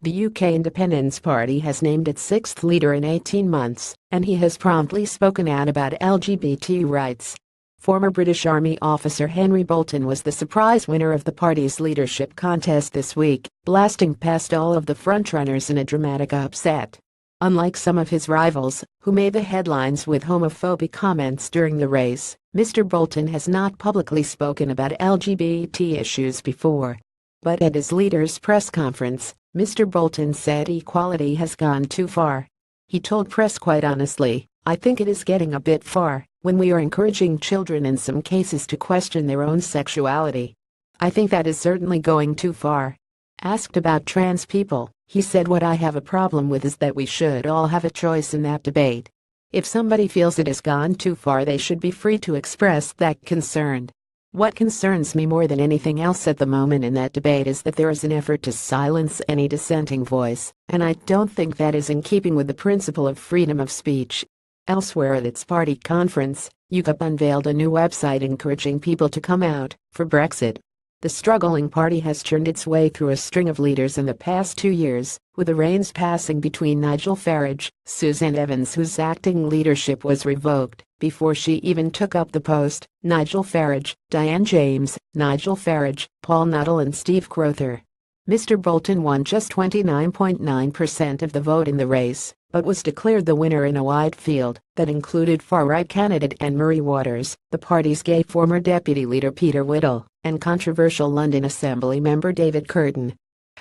The UK Independence Party has named its sixth leader in 18 months, and he has promptly spoken out about LGBT rights. Former British Army officer Henry Bolton was the surprise winner of the party's leadership contest this week, blasting past all of the frontrunners in a dramatic upset. Unlike some of his rivals, who made the headlines with homophobic comments during the race, Mr. Bolton has not publicly spoken about LGBT issues before. But at his leaders' press conference, Mr. Bolton said equality has gone too far. He told press quite honestly, "I think it is getting a bit far when we are encouraging children in some cases to question their own sexuality. I think that is certainly going too far." Asked about trans people, he said, "What I have a problem with is that we should all have a choice in that debate. If somebody feels it has gone too far, they should be free to express that concern. What concerns me more than anything else at the moment in that debate is that there is an effort to silence any dissenting voice, and I don't think that is in keeping with the principle of freedom of speech." Elsewhere at its party conference, UKIP unveiled a new website encouraging people to come out for Brexit. The struggling party has churned its way through a string of leaders in the past 2 years, with the reins passing between Nigel Farage, Susan Evans, whose acting leadership was revoked before she even took up the post, Nigel Farage, Diane James, Nigel Farage, Paul Nuttall and Steve Crowther. Mr. Bolton won just 29.9% of the vote in the race, but was declared the winner in a wide field that included far-right candidate Anne-Marie Waters, the party's gay former deputy leader Peter Whittle, and controversial London Assembly member David Curtin.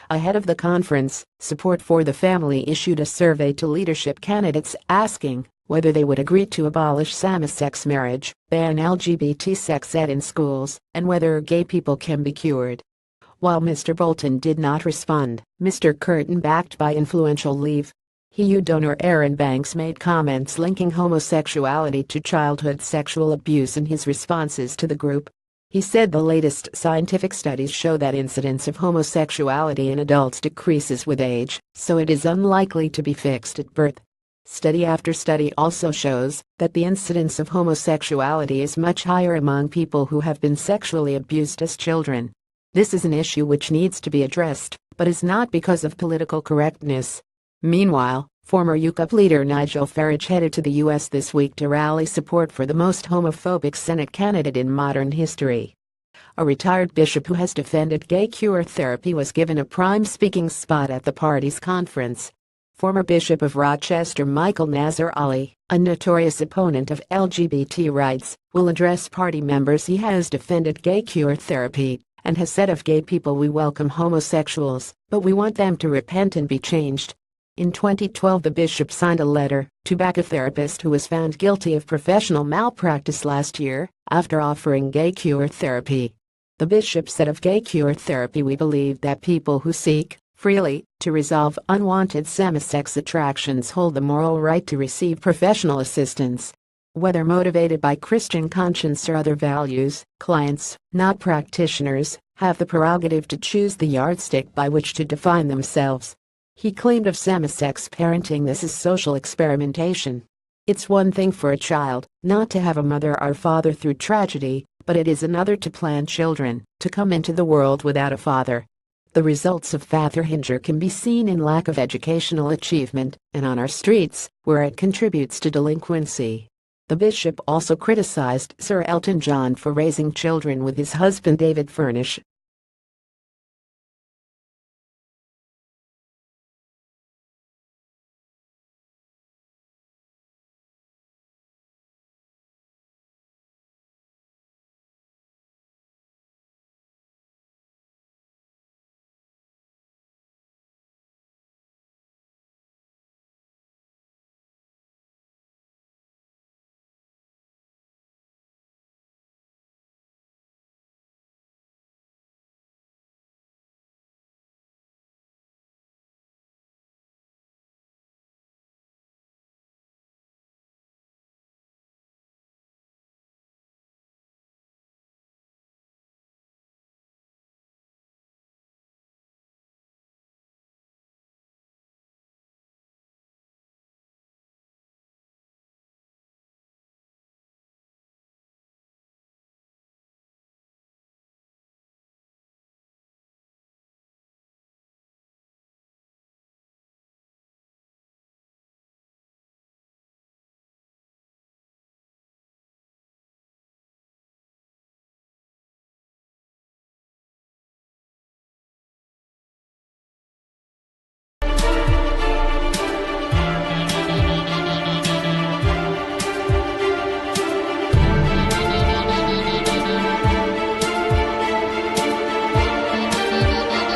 Ahead of the conference, Support for the Family issued a survey to leadership candidates asking whether they would agree to abolish same-sex marriage, ban LGBT sex ed in schools, and whether gay people can be cured. While Mr. Bolton did not respond, Mr. Curtin, backed by influential Leave EU donor Aaron Banks, made comments linking homosexuality to childhood sexual abuse in his responses to the group. He said the latest scientific studies show that incidence of homosexuality in adults decreases with age, so it is unlikely to be fixed at birth. Study after study also shows that the incidence of homosexuality is much higher among people who have been sexually abused as children. This is an issue which needs to be addressed, but is not because of political correctness. Meanwhile, former UKIP leader Nigel Farage headed to the US this week to rally support for the most homophobic Senate candidate in modern history. A retired bishop who has defended gay cure therapy was given a prime speaking spot at the party's conference. Former Bishop of Rochester Michael Nazar Ali, a notorious opponent of LGBT rights, will address party members. He has defended gay cure therapy and has said, "Of gay people, we welcome homosexuals, but we want them to repent and be changed." In 2012, the bishop signed a letter to back a therapist who was found guilty of professional malpractice last year after offering gay cure therapy. The bishop said, "Of gay cure therapy, we believe that people who seek freely to resolve unwanted same-sex attractions hold the moral right to receive professional assistance. Whether motivated by Christian conscience or other values, clients, not practitioners, have the prerogative to choose the yardstick by which to define themselves." He claimed of same-sex parenting, "This is social experimentation. It's one thing for a child not to have a mother or father through tragedy, but it is another to plan children to come into the world without a father." The results of fatherhood can be seen in lack of educational achievement and on our streets, where it contributes to delinquency. The bishop also criticized Sir Elton John for raising children with his husband David Furnish,